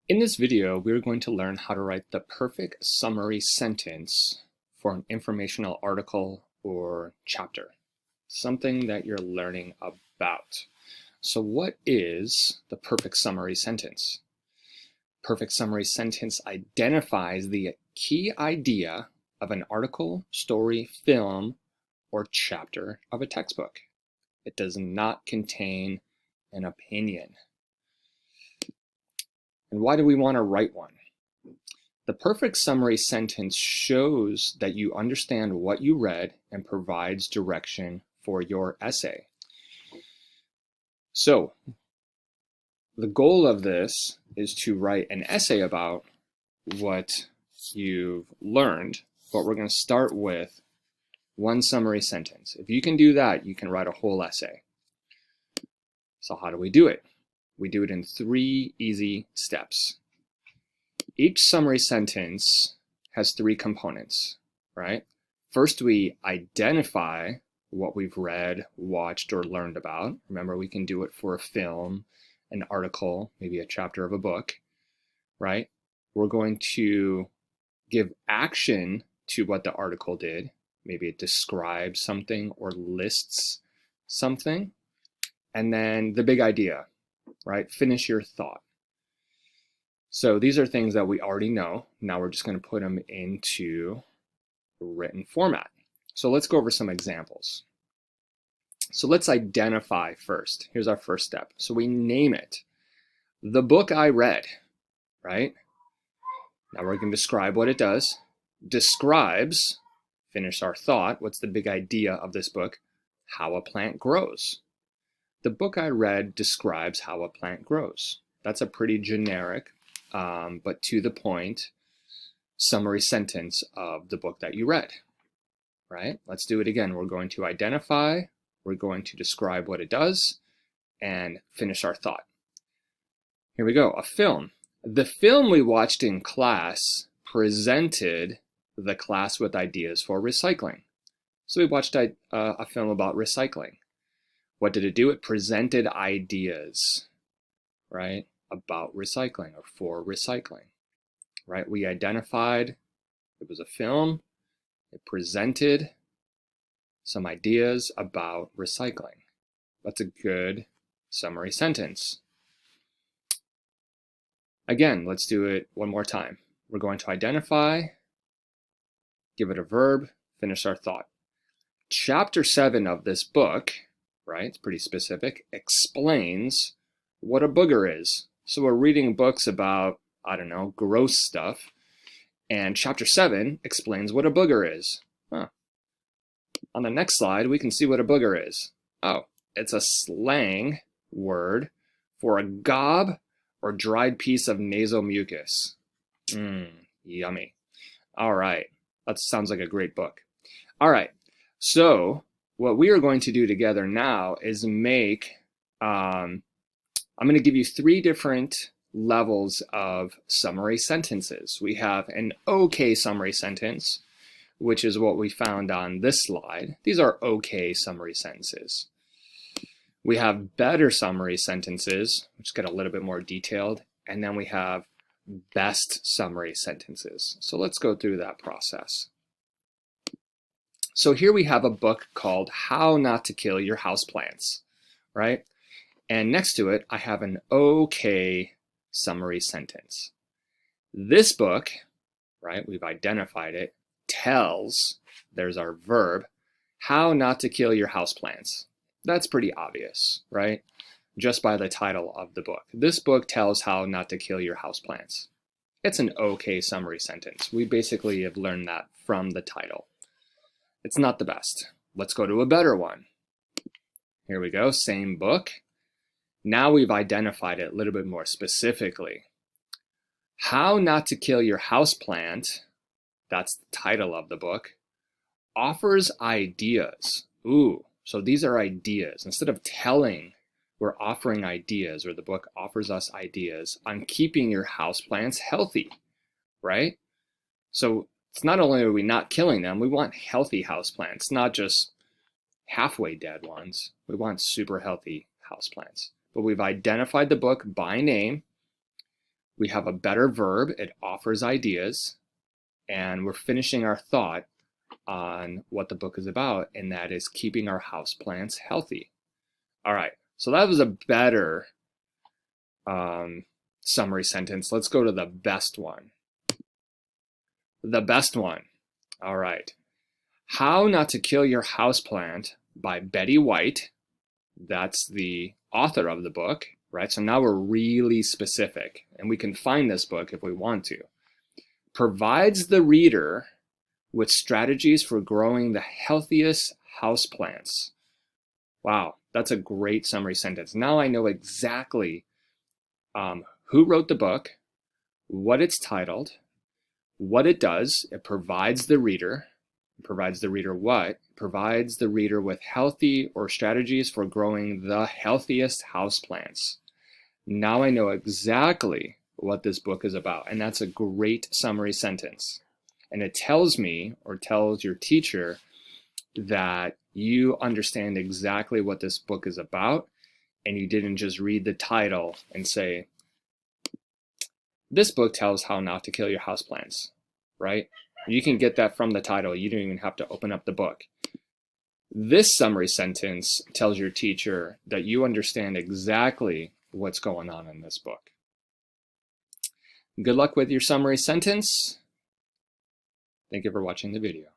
In this video, we're going to learn how to write the perfect summary sentence for an informational article or chapter, something that you're learning about. So what is the perfect summary sentence? Perfect summary sentence identifies the key idea of an article, story, film, or chapter of a textbook. It does not contain an opinion. And why do we want to write one? The perfect summary sentence shows that you understand what you read and provides direction for your essay. So, the goal of this is to write an essay about what you've learned, but we're going to start with one summary sentence. If you can do that, you can write a whole essay. So how do we do it? We do it in 3 easy steps. Each summary sentence has 3 components, right? First, we identify what we've read, watched, or learned about. Remember, we can do it for a film, an article, maybe a chapter of a book, right? We're going to give action to what the article did. Maybe it describes something or lists something. And then the big idea, right? Finish your thought. So these are things that we already know. Now we're just going to put them into written format. So let's go over some examples. So let's identify first. Here's our first step. So we name it. The book I read, right? Now we're going to describe what it does. Describes, finish our thought. What's the big idea of this book? How a plant grows. The book I read describes how a plant grows. That's a pretty generic, but to the point, summary sentence of the book that you read, right? Let's do it again. We're going to identify, we're going to describe what it does, and finish our thought. Here we go, a film. The film we watched in class presented the class with ideas for recycling. So we watched a film about recycling. What did it do? It presented ideas, right, about recycling or for recycling, right? We identified it was a film. It presented some ideas about recycling. That's a good summary sentence. Again, let's do it one more time. We're going to identify, give it a verb, finish our thought. Chapter 7 of this book, right, it's pretty specific, explains what a booger is. So we're reading books about, I don't know, gross stuff, and chapter 7 explains what a booger is. Huh. On the next slide, we can see what a booger is. Oh, it's a slang word for a gob or dried piece of nasal mucus. Yummy. All right, that sounds like a great book. All right, so what we are going to do together now is make, I'm going to give you 3 different levels of summary sentences. We have an okay summary sentence, which is what we found on this slide. These are okay summary sentences. We have better summary sentences, which get a little bit more detailed, and then we have best summary sentences. So let's go through that process. So here we have a book called How Not to Kill Your Houseplants, right? And next to it, I have an okay summary sentence. This book, right, we've identified it, tells, there's our verb, how not to kill your houseplants. That's pretty obvious, right? Just by the title of the book. This book tells how not to kill your houseplants. It's an okay summary sentence. We basically have learned that from the title. It's not the best. Let's go to a better one. Here we go, same book. Now we've identified it a little bit more specifically. How Not to Kill Your Houseplant, that's the title of the book, offers ideas. Ooh, so these are ideas. Instead of telling, we're offering ideas, or the book offers us ideas on keeping your houseplants healthy, right? So it's not only are we not killing them, we want healthy houseplants, not just halfway dead ones. We want super healthy houseplants. But we've identified the book by name. We have a better verb. It offers ideas. And we're finishing our thought on what the book is about, and that is keeping our houseplants healthy. All right, so that was a better summary sentence. Let's go to the best one. The best one. All right. How Not to Kill Your Houseplant by Betty White. That's the author of the book, right? So now we're really specific, and we can find this book if we want to. Provides the reader with strategies for growing the healthiest houseplants. Wow, that's a great summary sentence. Now I know exactly who wrote the book, what it's titled, what it does. It provides the reader. It provides the reader what? It provides the reader with healthy or strategies for growing the healthiest houseplants. Now I know exactly what this book is about, and that's a great summary sentence. And it tells me, or tells your teacher, that you understand exactly what this book is about, and you didn't just read the title and say, this book tells how not to kill your houseplants, right? You can get that from the title. You don't even have to open up the book. This summary sentence tells your teacher that you understand exactly what's going on in this book. Good luck with your summary sentence. Thank you for watching the video.